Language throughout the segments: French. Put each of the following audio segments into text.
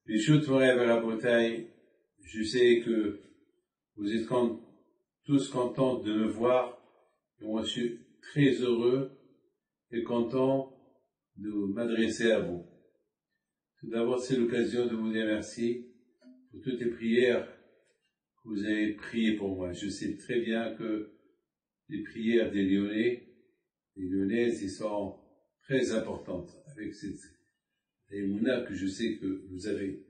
Bishut Morev Rabotai, je sais que vous êtes tous contents de me voir, et moi je suis très heureux et content de m'adresser à vous. Tout d'abord, c'est l'occasion de vous dire merci pour toutes les prières que vous avez priées pour moi. Je sais très bien que les prières des Lyonnaises, ils sont très importantes avec cette émouna que je sais que vous avez.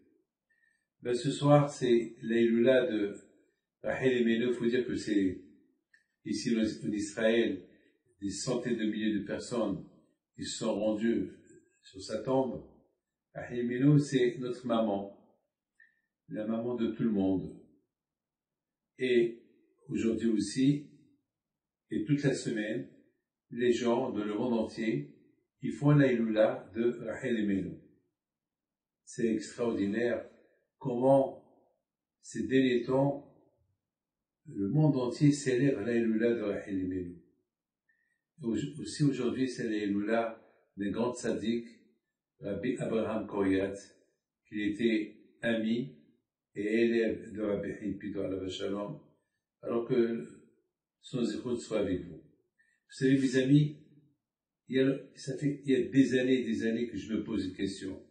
Ben, ce soir, c'est l'Aïloula de Rachel Imenu. Il faut dire que c'est ici en Israël, des centaines de milliers de personnes qui se sont rendues sur sa tombe. Rachel Imenu, c'est notre maman, la maman de tout le monde. Et aujourd'hui aussi, et toute la semaine, les gens de le monde entier, ils font l'Aïloula de Rachel Imenu. C'est extraordinaire comment ces derniers temps, le monde entier célèbre l'Aïloula de Rachel Imenu. Aussi aujourd'hui, c'est l'Aïloula des grands tzaddik, Rabbi Abraham Koryat, qui était ami et élève de Rabbi Hilpido alav shalom, alors que son zikhout soit avec vous. Vous savez, mes amis, il y a des années que je me pose une question.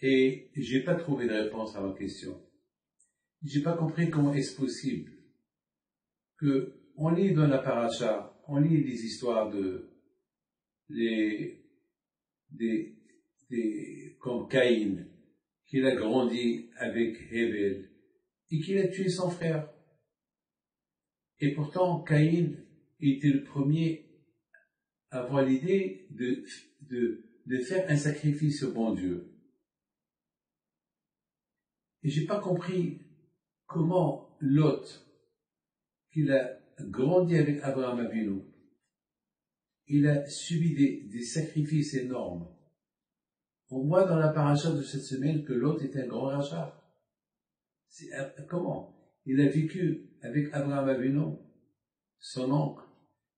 Et j'ai pas trouvé de réponse à ma question. J'ai pas compris comment est-ce possible que on lit dans la paracha, on lit les histoires comme Caïn, qu'il a grandi avec Hevel, et qu'il a tué son frère. Et pourtant, Caïn était le premier à avoir l'idée de faire un sacrifice au bon Dieu. Et j'ai pas compris comment Lot, qu'il a grandi avec Abraham Avinu, il a subi des sacrifices énormes. On voit dans la paracha de cette semaine que Lot est un grand rachat. Comment? Il a vécu avec Abraham Avinu, son oncle.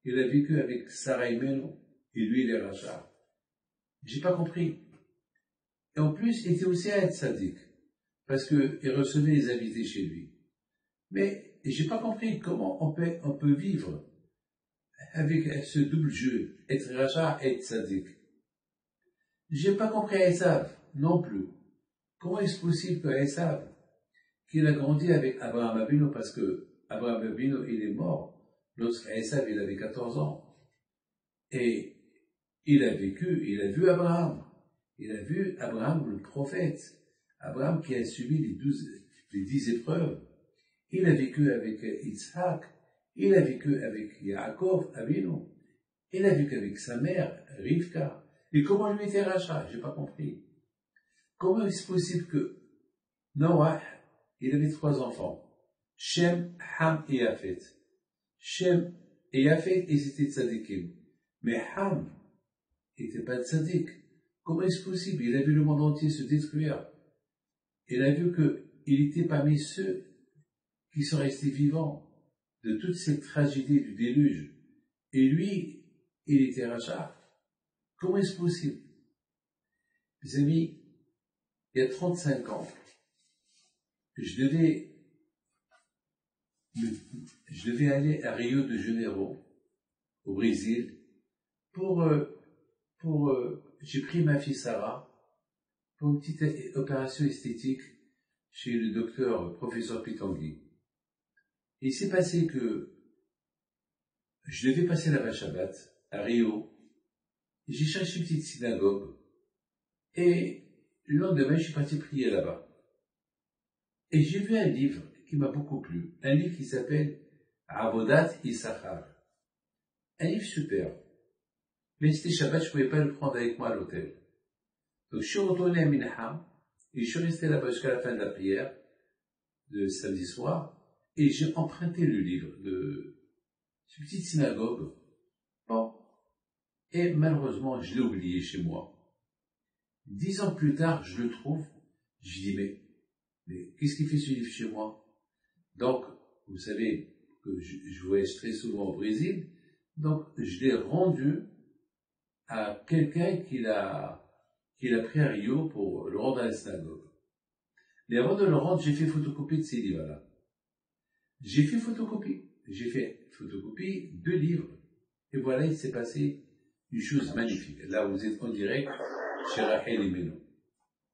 Il a vécu avec Sarah Imenu, et lui il est rachat. J'ai pas compris. Et en plus, il était aussi un tzaddik, parce qu'il recevait les invités chez lui. Mais j'ai pas compris comment on peut vivre avec ce double jeu, être rachat et être tzaddik. J'ai pas compris Esav non plus. Comment est-ce possible que Esav, qu'il a grandi avec Abraham Avinu, parce que Abraham Avinu il est mort, lorsque Esav il avait 14 ans, et il a vu Abraham, il a vu Abraham le prophète, Abraham qui a subi les 10 épreuves. Il a vécu avec Yitzhak, il a vécu avec Yaakov, Avinu, il a vécu avec sa mère, Rivka. Et comment lui était rachat? J'ai pas compris. Comment est-ce possible que Noah, il avait 3 enfants, Shem, Ham et Yafet. Shem et Yafet, ils étaient tzadikim. Mais Ham n'était pas tzadik. Comment est-ce possible? Il a vu le monde entier se détruire. Il a vu qu'il était parmi ceux qui sont restés vivants de toute cette tragédie du déluge. Et lui, il était rachat. Comment est-ce possible? Mes amis, il y a 35 ans, je devais aller à Rio de Janeiro, au Brésil, j'ai pris ma fille Sarah pour une petite opération esthétique chez le docteur professeur Pitangui. Et il s'est passé que je devais passer la Shabbat à Rio. J'ai cherché une petite synagogue et le lendemain, je suis parti prier là-bas. Et j'ai vu un livre qui m'a beaucoup plu, un livre qui s'appelle Avodat Issachar. Un livre super. Mais c'était Shabbat, je ne pouvais pas le prendre avec moi à l'hôtel. Donc je suis retourné à Minham et je suis resté là-bas jusqu'à la fin de la prière de samedi soir et j'ai emprunté le livre de cette petite synagogue. Bon. Et malheureusement, je l'ai oublié chez moi. 10 ans plus tard, je le trouve. Je dis, mais qu'est-ce qui fait ce livre chez moi? Donc, vous savez que je voyage très souvent au Brésil. Donc, je l'ai rendu à quelqu'un qu'il a pris à Rio pour le rendre à la synagogue. Mais avant de le rendre, j'ai fait photocopie de ces livres-là. J'ai fait photocopie 2 livres. Et voilà, il s'est passé une chose magnifique. Là, vous êtes en direct chez Rachel Imeno.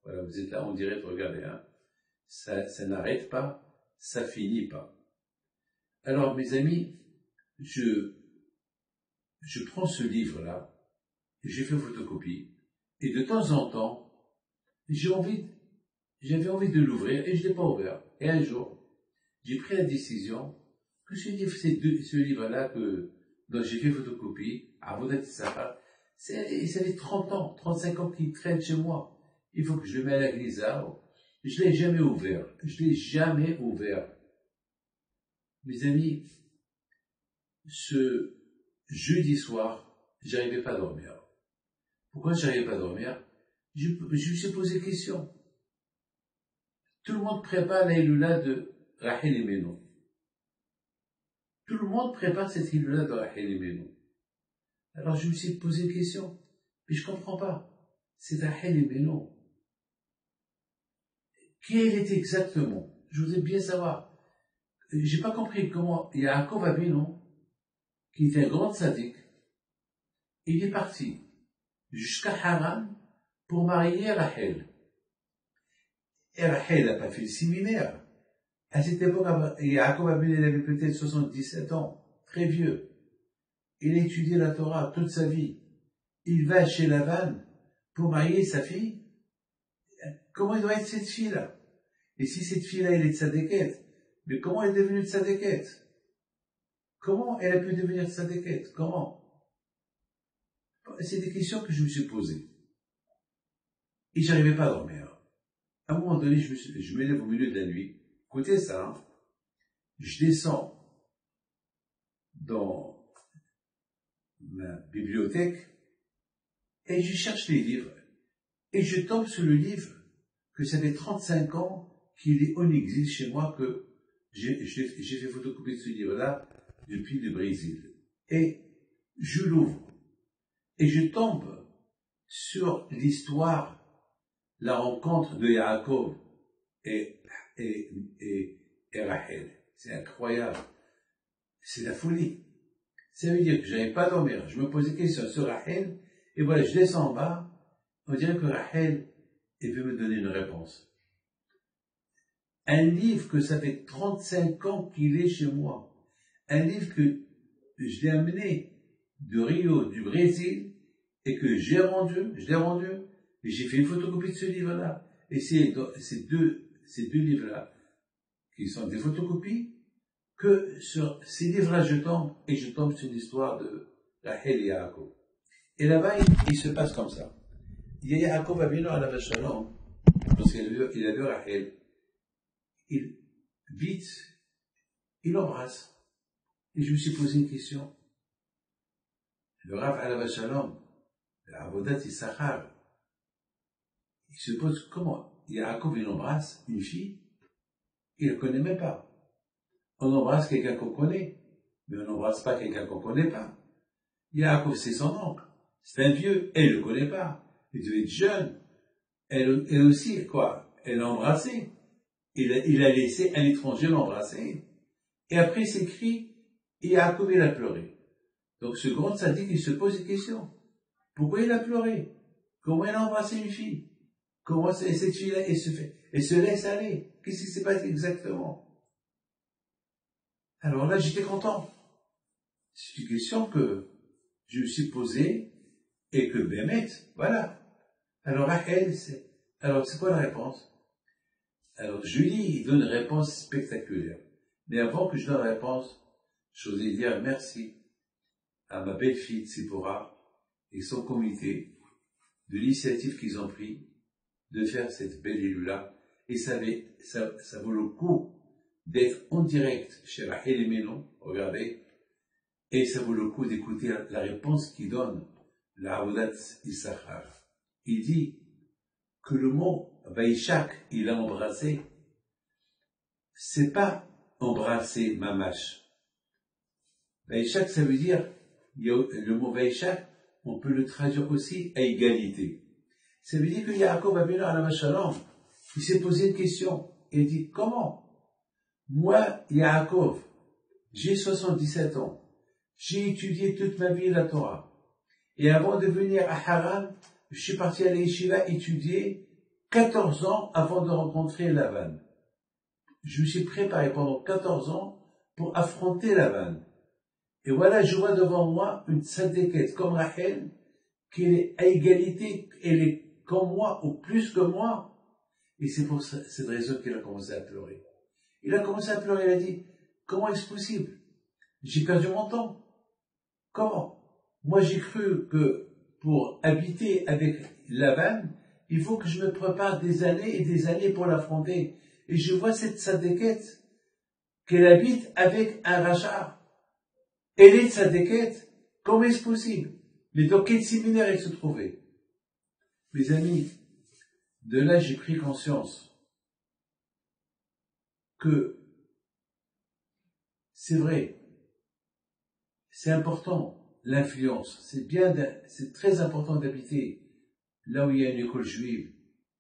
Voilà, vous êtes là en direct, regardez, hein. Ça n'arrête pas, ça finit pas. Alors, mes amis, je prends ce livre-là, j'ai fait photocopie, et de temps en temps, j'avais envie de l'ouvrir, et je ne l'ai pas ouvert. Et un jour, j'ai pris la décision que ce livre-là dont j'ai fait photocopie, Avodat Issachar, ça fait 30 ans, 35 ans qu'il traîne chez moi. Il faut que je le mette à la glissade. Je ne l'ai jamais ouvert. Mes amis, ce jeudi soir, j'arrivais pas à dormir. Pourquoi j'arrivais pas à dormir? Je me suis posé une question. Tout le monde prépare la Iloula de Rachel Imeno. Tout le monde prépare cette Iloula de Rachel Imeno. Alors je me suis posé une question. Mais je comprends pas. C'est Rachel Imeno. Qui elle était exactement? Je voudrais bien savoir. J'ai pas compris comment Yaakov Avinu, qui était un grand tzaddik, il est parti jusqu'à Haran pour marier Rachel. Et Rachel n'a pas fait le séminaire. À cette époque, Yaakov Avinu, il avait peut-être 77 ans, très vieux. Il a étudié la Torah toute sa vie. Il va chez Lavan pour marier sa fille. Comment il doit être cette fille-là? Et si cette fille-là, elle est tzadékette, mais comment elle est devenue tzadékette? Comment elle a pu devenir tzadékette? Comment? C'est des questions que je me suis posées. Et j'arrivais pas à dormir. À un moment donné, je me lève au milieu de la nuit. Écoutez ça, hein. Je descends dans ma bibliothèque et je cherche les livres. Et je tombe sur le livre que ça fait 35 ans qu'il est en exil chez moi, que j'ai fait photocopier de ce livre-là depuis le Brésil. Et je l'ouvre. Et je tombe sur l'histoire, la rencontre de Yaakov et Rachel. C'est incroyable. C'est la folie. Ça veut dire que je n'avais pas à dormir. Je me posais des questions sur Rachel, et voilà, je descends en bas. On dirait que Rachel, elle veut me donner une réponse. Un livre que ça fait 35 ans qu'il est chez moi. Un livre que je l'ai amené de Rio, du Brésil, et que je l'ai rendu, et j'ai fait une photocopie de ce livre-là. Et c'est ces deux livres-là, qui sont des photocopies, que sur ces livres-là je tombe sur l'histoire de Rachel et Yaakov. Et là-bas, il se passe comme ça. Il y a Yaakov Avinu à la Shalom, parce qu'il a vu Rachel. Il l'embrasse. Et je me suis posé une question. Le Rav Alav Shalom, l'Avodat Issachar, il se pose comment? Yaakov, il embrasse une fille, il ne la connaît même pas. On embrasse quelqu'un qu'on connaît, mais on n'embrasse pas quelqu'un qu'on ne connaît pas. Yaakov, c'est son oncle. C'est un vieux, elle ne le connaît pas. Il devait être jeune. Elle aussi, quoi? Elle l'a embrassé. Il a laissé un étranger l'embrasser. Et après, il s'écrit, et Yaakov, il a pleuré. Donc, ce grand tzaddik, il se pose des questions. Pourquoi il a pleuré? Comment il a embrassé une fille? Comment cette fille-là, elle se laisse aller? Qu'est-ce qui s'est passé exactement? Alors là, j'étais content. C'est une question que je me suis posée, et que Bémet, voilà. Alors, Rachel, c'est quoi la réponse? Alors, Julie, il donne une réponse spectaculaire. Mais avant que je donne la réponse, je voudrais dire merci à ma belle-fille Tzipora et son comité de l'initiative qu'ils ont pris de faire cette belle Iloula. Et ça vaut le coup d'être en direct chez Rachel Imeno, regardez, et ça vaut le coup d'écouter la réponse qu'il donne, la Avodat Issachar. Il dit que le mot Vaishak, il a embrassé, c'est pas embrasser mamash. Vaishak, ça veut dire, le mot Vaishak, on peut le traduire aussi à égalité. Ça veut dire que Yaakov Avinu alayhi shalom, il s'est posé une question. Il dit, comment? Moi, Yaakov, j'ai 77 ans. J'ai étudié toute ma vie la Torah. Et avant de venir à Haran, je suis parti à l'Yeshiva étudier 14 ans avant de rencontrer Lavan. Je me suis préparé pendant 14 ans pour affronter Lavan. Et voilà, je vois devant moi une tzadékette comme Rachel, qui est à égalité, elle est comme moi ou plus que moi. Et c'est pour cette raison qu'il a commencé à pleurer. Il a commencé à pleurer, il a dit, comment est-ce possible? J'ai perdu mon temps. Comment? Moi, j'ai cru que pour habiter avec Lavan, il faut que je me prépare des années et des années pour l'affronter. Et je vois cette tzadékette, qu'elle habite avec un rachat. Elle est tzadékette. Comment est-ce possible? Mais dans quel séminaire elle se trouvait? Mes amis, de là, j'ai pris conscience que c'est vrai, c'est important, l'influence, c'est très important d'habiter là où il y a une école juive,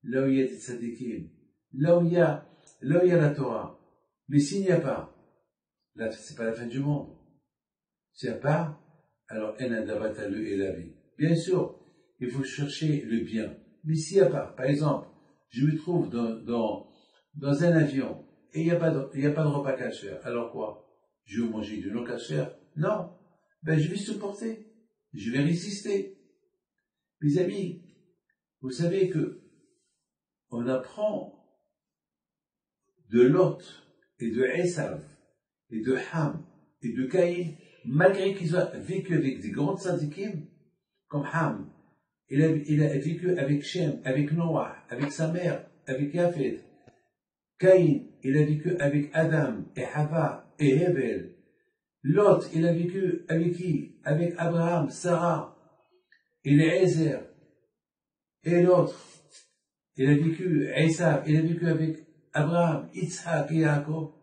là où il y a des tzadikim, là où il y a la Torah. Mais s'il n'y a pas, là, c'est pas la fin du monde. S'il n'y a pas, alors en adabatalu et la vie. Bien sûr, il faut chercher le bien. Mais s'il n'y a pas, par exemple, je me trouve dans un avion, et il n'y a pas de repas kasher. Alors quoi? Je vais manger du non kasher? Non. Ben, je vais supporter. Je vais résister. Mes amis, vous savez que on apprend de Lot et de Esav et de Ham et de Caïn, malgré qu'ils ont vécu avec des grands tzadikim, comme Ham, il a vécu avec Shem, avec Noah, avec sa mère, avec Yafet. Caïn, il a vécu avec Adam et Hava et Hevel. Lot, il a vécu avec qui? Avec Abraham, Sarah, Eliezer. Et l'autre, il a vécu, Esav, il a vécu avec Abraham, Yitzhak et Yaakov.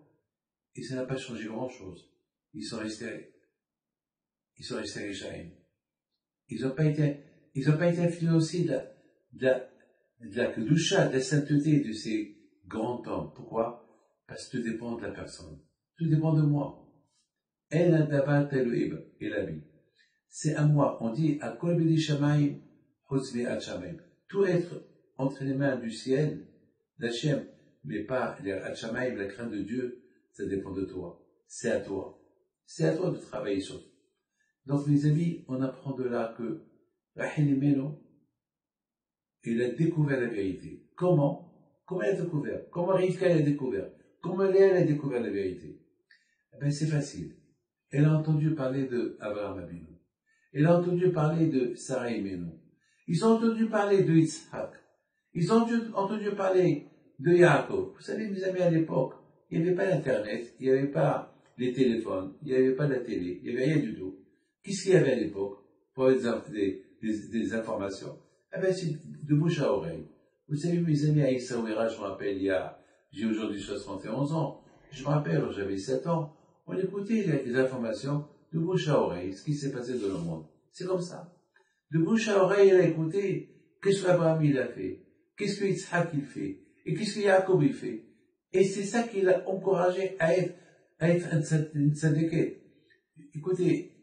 Et ça n'a pas changé grand chose. Ils sont restés Réchaïm. Ils n'ont pas été influencés de la kedusha, de la sainteté de ces grands hommes. Pourquoi? Parce que tout dépend de la personne. Tout dépend de moi. En adabat elohim et la vie. C'est à moi. On dit à kol bedi shamayim, hozmi ad shamayim. Tout être entre les mains du ciel, d'Hachem, mais pas les ad shamayim, la crainte de Dieu, ça dépend de toi. C'est à toi. C'est à toi de travailler sur toi. Donc, mes amis, on apprend de là que Rachel Imenu, il a découvert la vérité. Comment? Comment il a découvert? Comment Rivka l'a découvert? Comment Léa a découvert la vérité? Eh bien, c'est facile. Elle a entendu parler de Abraham Avinu. Elle a entendu parler de Sarah Imenu. Ils ont entendu parler de Yitzhak. Ils ont entendu parler de Yaakov. Vous savez, mes amis, à l'époque, il n'y avait pas l'Internet, il n'y avait pas les téléphones, il n'y avait pas la télé, il n'y avait rien du tout. Qu'est-ce qu'il y avait à l'époque pour des informations? Eh bien, c'est de bouche à oreille. Vous savez, mes amis, à Essaouira, je me rappelle, j'ai aujourd'hui 71 ans, je me rappelle, j'avais 7 ans, on écoutait les informations de bouche à oreille, ce qui s'est passé dans le monde. C'est comme ça. De bouche à oreille, elle a écouté, qu'est-ce qu'Abraham il a fait? Qu'est-ce que Yitzhak il fait? Et qu'est-ce que Yaakov il fait? Et c'est ça qui l'a encouragé à être une tzadékette. Écoutez,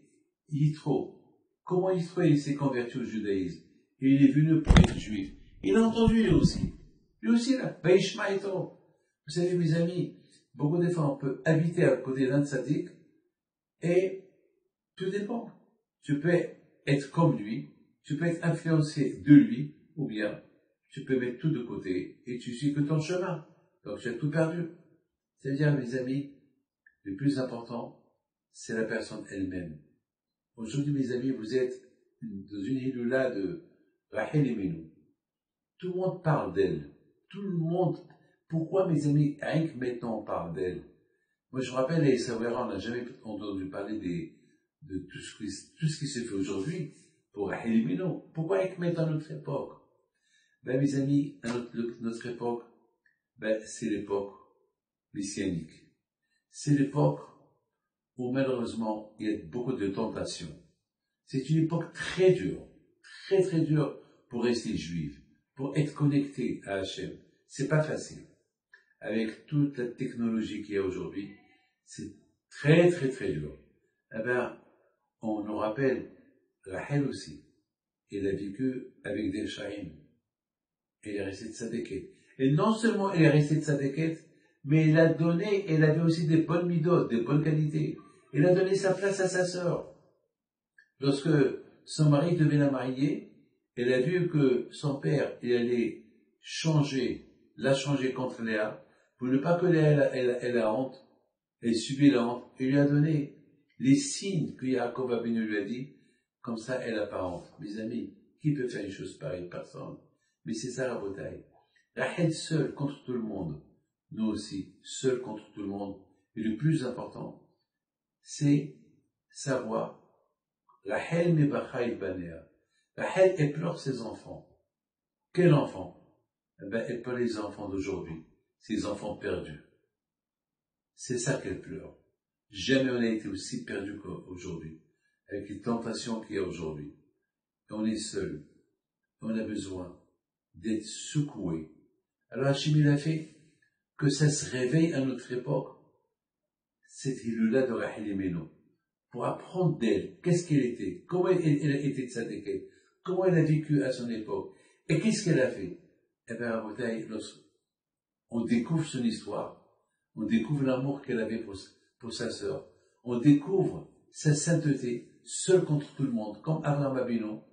Yitro, comment Yitro il s'est converti au judaïsme? Et il est venu pour être juif. Il a entendu lui aussi. Lui aussi là, Baishma Yitro. Vous savez mes amis, beaucoup de fois on peut habiter à côté d'un tzaddik et tout dépend. Tu peux être comme lui, tu peux être influencé de lui, ou bien tu peux mettre tout de côté et tu suis que ton chemin. Donc tu as tout perdu. C'est-à-dire, mes amis, le plus important, c'est la personne elle-même. Aujourd'hui, mes amis, vous êtes dans une hiloula de Rachel Imenu. Tout le monde parle d'elle. Tout le monde. Pourquoi, mes amis, rien que maintenant on parle d'elle? Moi, je me rappelle, à Essaouira, on n'a jamais entendu parler de tout ce qui se fait aujourd'hui pour Rachel Imenu. Pourquoi rien que maintenant, à notre époque? Ben, mes amis, à notre époque, ben, c'est l'époque messianique. C'est l'époque où malheureusement il y a beaucoup de tentations. C'est une époque très dure, très dure pour rester juif, pour être connecté à Hachem. C'est pas facile. Avec toute la technologie qu'il y a aujourd'hui, c'est très dur. Eh ben, on nous rappelle, Rachel aussi, elle a vécu avec des Shaim. Elle est restée tzadéket. Et non seulement elle est restée tzadéket, mais elle avait aussi des bonnes midotes, des bonnes qualités. Elle a donné sa place à sa sœur. Lorsque son mari devait la marier, elle a vu que son père, il allait la changer contre Léa, pour ne pas que Léa, elle a honte, elle subit la honte. Il lui a donné les signes que Yaakov Avinu lui a dit, comme ça elle n'a pas honte. Mes amis, qui peut faire une chose pareille? Personne. Mais c'est ça la bataille. Rachel seule contre tout le monde. Nous aussi, seuls contre tout le monde. Et le plus important, c'est savoir, Rachel mebachaï banea. Rachel, elle pleure ses enfants. Quel enfant? Eh ben, elle pleure les enfants d'aujourd'hui. Ces enfants perdus. C'est ça qu'elle pleure. Jamais on a été aussi perdu qu'aujourd'hui. Avec les tentations qu'il y a aujourd'hui. Et on est seul. Et on a besoin d'être secoué. Alors Hachim, il a fait que ça se réveille à notre époque. Cette Hiloula de Rachel Imenu, pour apprendre d'elle, qu'est-ce qu'elle était, comment elle était tzadéket, comment elle a vécu à son époque, et qu'est-ce qu'elle a fait. Eh bien, à Rabotai, on découvre son histoire, on découvre l'amour qu'elle avait pour sa sœur, on découvre sa sainteté, seule contre tout le monde, comme Abraham Abino,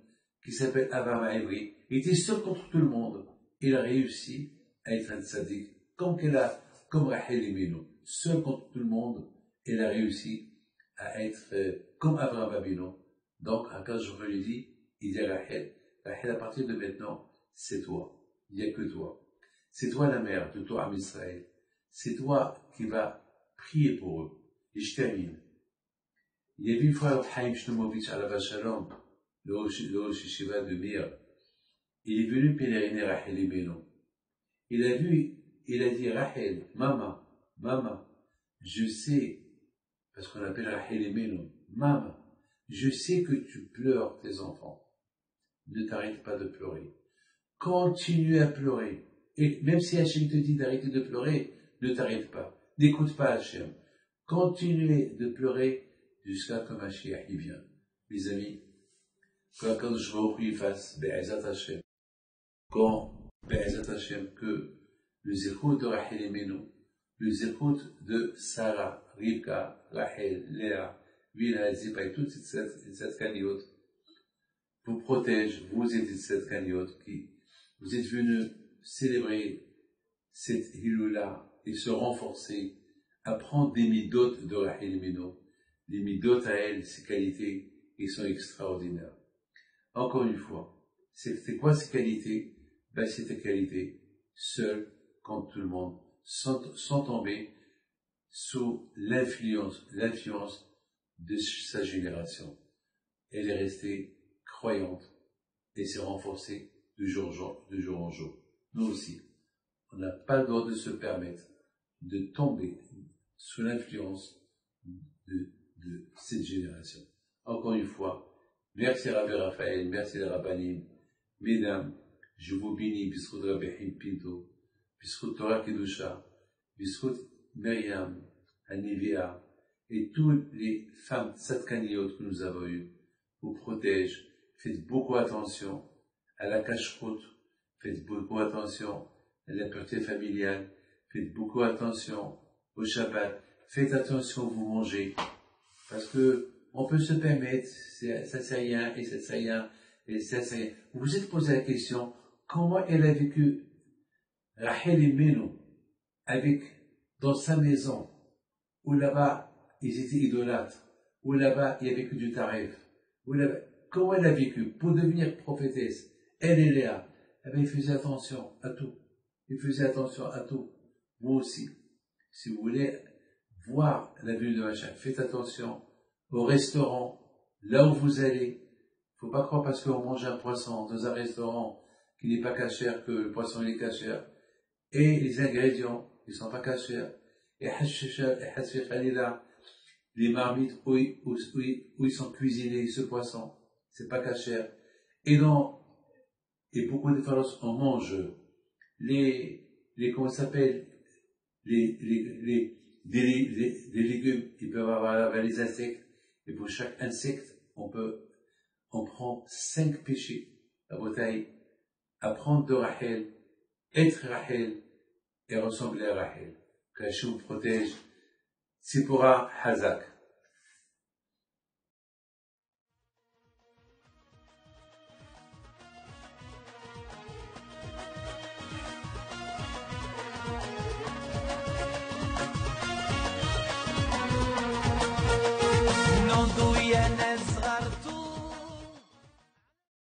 qui s'appelle Abraham Aïvri, il était seul contre tout le monde, il a réussi à être un tzaddik, comme Rachel Imenu, seul contre tout le monde, elle a réussi à être comme Abraham Abino. Donc, quand je lui dis, il dit à Rachel, à partir de maintenant, c'est toi, il n'y a que toi. C'est toi la mère de toi, Am Israël. C'est toi qui vas prier pour eux. Et je termine. Il y a eu une fois Chaim Shlomovitch à la Shalom, le Rosh Yeshiva de Mir. Il est venu pèleriner Rachel Imenu. Il a dit, Rachel, maman, je sais, parce qu'on appelle Rachel Imenu, maman, je sais que tu pleures tes enfants. Ne t'arrête pas de pleurer. Continue à pleurer. Et même si Hachem te dit d'arrêter de pleurer, ne t'arrête pas. N'écoute pas Hachem. Continuez de pleurer jusqu'à que Mashiach y vient. Mes amis, quand je vais au fasse, Be'ezat Hachem, quand Be'ezat Hachem, que le zérout de Rachel Imenu, le zérout de Sarah, Rivka, Rachel, Léa, Vila, Zipa et toutes cette cagnotte vous protège, vous êtes cette cagnotte qui, vous êtes venus célébrer cette Hiloula et se renforcer, apprendre des midotes de Rachel Imenu, les midotes à elle, ses qualités, qui sont extraordinaires. Encore une fois, c'est quoi ces qualités? Ben, c'est des qualités seul contre tout le monde, sans tomber sous l'influence de sa génération. Elle est restée croyante et s'est renforcée de jour en jour. Nous aussi, on n'a pas le droit de se permettre de tomber sous l'influence de cette génération. Encore une fois, merci Rabbi Raphaël, merci les Rabbanim, mesdames, je vous bénis, Bisrout Rabbi Pinto, Bisrout Torah Kedusha, Bisrout Myriam, Anivia, et toutes les femmes tzadkaniyot que nous avons eues, vous protègent. Faites beaucoup attention à la cache-route, faites beaucoup attention à la pureté familiale, faites beaucoup attention au Shabbat, faites attention où vous mangez, parce que on peut se permettre, ça c'est rien, et ça c'est rien, et ça c'est rien. Vous vous êtes posé la question, comment elle a vécu Rachel Imenu dans sa maison, où là-bas ils étaient idolâtres, où là-bas il n'y avait que du tarif, comment elle a vécu pour devenir prophétesse, elle et Léa, eh bien, il faisait attention à tout. Il faisait attention à tout. Vous aussi, si vous voulez voir la venue de Mashiach, faites attention au restaurant, là où vous allez. Faut pas croire parce qu'on mange un poisson dans un restaurant qui n'est pas cachère que le poisson est cachère. Et les ingrédients, ils sont pas cachères. Et les marmites où ils sont cuisinés, ce poisson, c'est pas cachère. Et beaucoup de fois, on mange comment ça s'appelle, des légumes, ils peuvent avoir les insectes, et pour chaque insecte, on prend 5 péchés. La bouteille, apprendre de Rachel, être Rachel, et ressembler à Rachel. Que Hachem protège. Sipora Hazak.